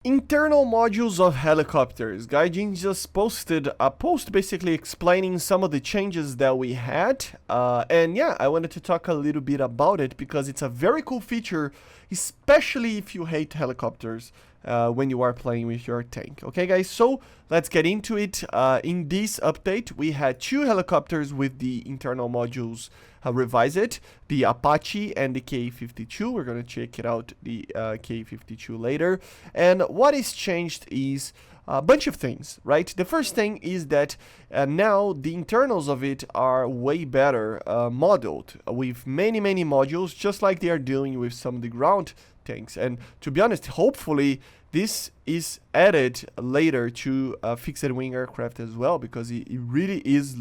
Internal modules of helicopters. Gaijin just posted a post basically explaining some of the changes that we had. And yeah, I wanted to talk a little bit about it because it's a very cool feature, especially if you hate helicopters when you are playing with your tank. Okay, guys, so let's get into it. In this update, we had two helicopters with the internal modules revised, the Apache and the K-52. We're going to check it out, the K-52 later. And what is changed is a bunch of things, right? The first thing is that now the internals of it are way better modeled with many modules, just like they are doing with some of the ground tanks. And to be honest, hopefully this is added later to fixed wing aircraft as well, because it really is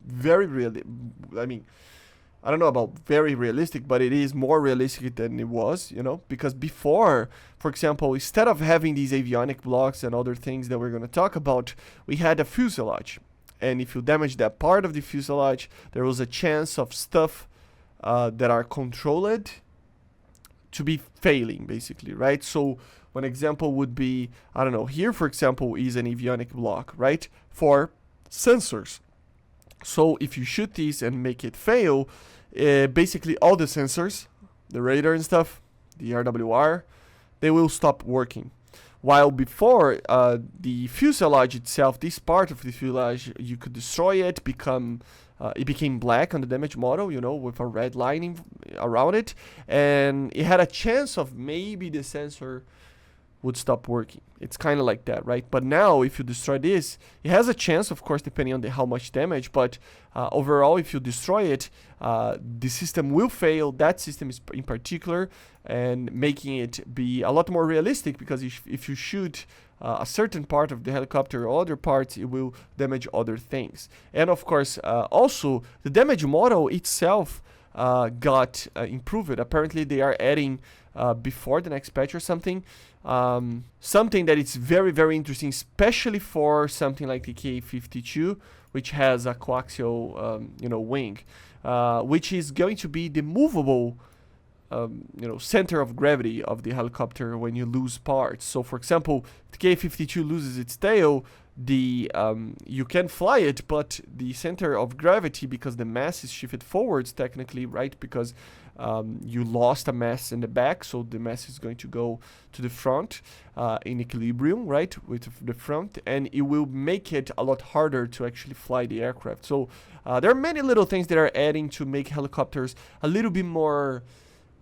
very really, I mean, I don't know about very realistic, but it is more realistic than it was, you know, because before, for example, instead of having these avionic blocks and other things that we're going to talk about, we had a fuselage. And if you damage that part of the fuselage, there was a chance of stuff that are controlled to be failing, basically, right? So one example would be, I don't know, here, for example, is an avionic block, right, for sensors. So if you shoot these and make it fail, basically all the sensors, the radar and stuff, the RWR, they will stop working. While before, the fuselage itself, this part of the fuselage, you could destroy it, it became black on the damage model, you know, with a red lining around it, and it had a chance of maybe the sensor would stop working. It's kind of like that, right? But now, if you destroy this, it has a chance, of course, depending on how much damage, but overall, if you destroy it, the system will fail, that system is in particular, and making it be a lot more realistic, because if you shoot a certain part of the helicopter or other parts, it will damage other things. And of course, also, the damage model itself got improved. Apparently, they are adding, before the next patch or something, something that is very interesting, especially for something like the K-52, which has a coaxial wing, which is going to be the movable center of gravity of the helicopter when you lose parts. So for example, the K-52 loses its tail, you can fly it, but the center of gravity, because the mass is shifted forwards technically, right, because you lost a mass in the back, so the mass is going to go to the front in equilibrium, right, with the front, and it will make it a lot harder to actually fly the aircraft. So there are many little things that are adding to make helicopters a little bit more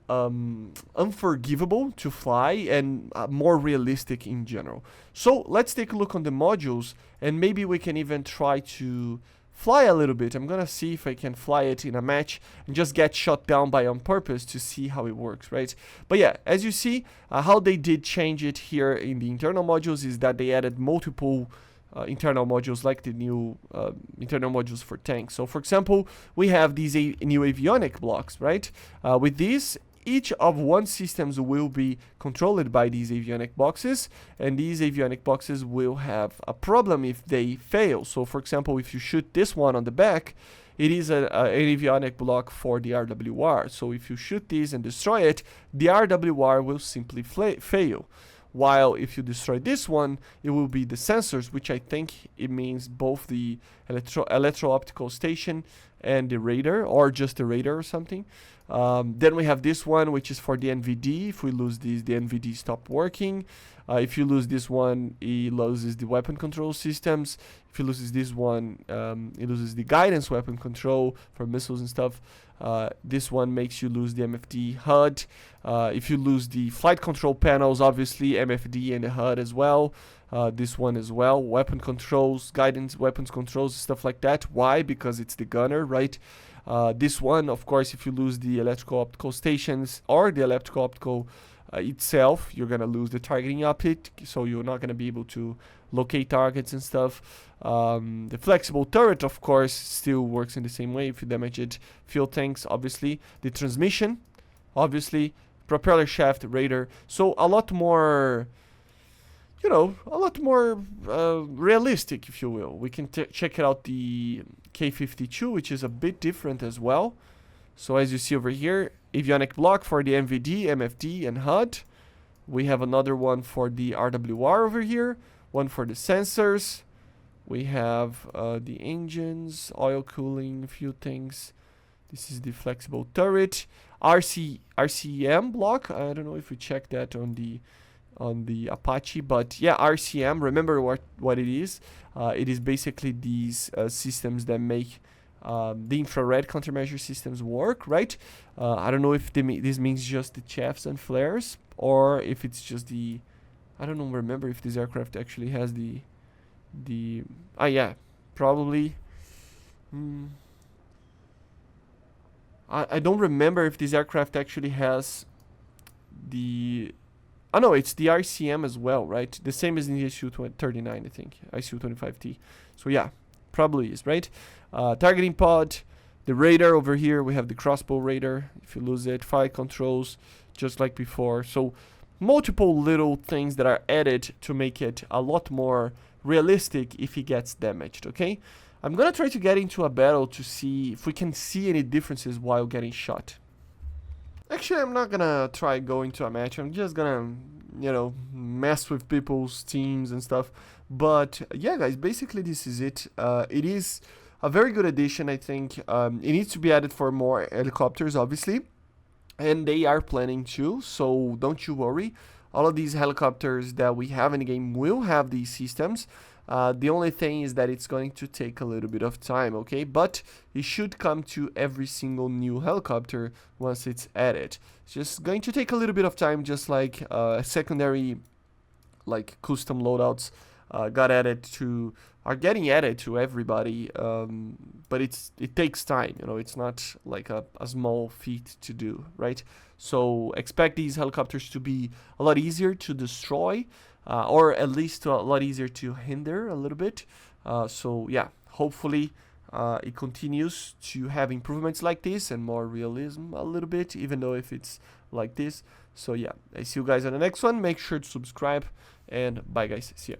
unforgivable to fly and more realistic in general. So let's take a look on the modules, and maybe we can even try to fly a little bit. I'm gonna see if I can fly it in a match and just get shot down by on purpose to see how it works, right? But yeah, as you see, how they did change it here in the internal modules is that they added multiple internal modules, like the new internal modules for tanks. So for example, we have these new avionic blocks, right? With these, each of one systems will be controlled by these avionic boxes, and these avionic boxes will have a problem if they fail. So for example, if you shoot this one on the back, it is an avionic block for the RWR. So if you shoot this and destroy it, the RWR will simply fail. While if you destroy this one, it will be the sensors, which I think it means both the electro-optical station and the radar, or just the radar or something. Then we have this one, which is for the NVD. If we lose this, the NVD stop working. If you lose this one, it loses the weapon control systems. If you loses this one, it loses the guidance weapon control for missiles and stuff. This one makes you lose the MFD HUD. If you lose the flight control panels, obviously MFD and the HUD as well. This one as well, weapon controls, guidance, weapons controls, stuff like that. Why? Because it's the gunner, right? This one, of course, if you lose the electrical optical stations or the electrical optical itself, you're gonna lose the targeting optic, so you're not gonna be able to locate targets and stuff. The flexible turret, of course, still works in the same way if you damage it. Fuel tanks, obviously. The transmission, obviously. Propeller shaft, radar. So a lot more, realistic, if you will. We can check out the K-52, which is a bit different as well. So as you see over here, avionic block for the MVD, MFD, and HUD. We have another one for the RWR over here, one for the sensors. We have the engines, oil cooling, a few things. This is the flexible turret. RCM block. I don't know if we checked that on the Apache, but yeah, RCM. Remember what it is? It is basically these systems that make the infrared countermeasure systems work, right? I don't know if this means just the chaffs and flares, or if it's just the... I don't know. Remember if this aircraft actually has the yeah, probably. I don't remember if this aircraft actually has the... Oh no, it's the RCM as well, right? The same as in the ISU-39, I think. ISU-25T. So yeah, probably is, right? Targeting pod, the radar over here. We have the crossbow radar. If you lose it, flight controls, just like before. So multiple little things that are added to make it a lot more realistic if he gets damaged, okay? I'm gonna try to get into a battle to see if we can see any differences while getting shot. Actually, I'm not gonna try going to a match. I'm just gonna, you know, mess with people's teams and stuff. But yeah, guys, basically this is it. It is a very good addition, I think. It needs to be added for more helicopters, obviously. And they are planning to, so don't you worry. All of these helicopters that we have in the game will have these systems. The only thing is that it's going to take a little bit of time, okay? But it should come to every single new helicopter once it's added. It's just going to take a little bit of time, just like secondary, like custom loadouts are getting added to everybody. But it takes time, you know. It's not like a small feat to do, right? So expect these helicopters to be a lot easier to destroy. Or at least a lot easier to hinder a little bit. So yeah, hopefully it continues to have improvements like this and more realism a little bit, even though if it's like this. So yeah, I see you guys on the next one. Make sure to subscribe, and bye guys, see ya.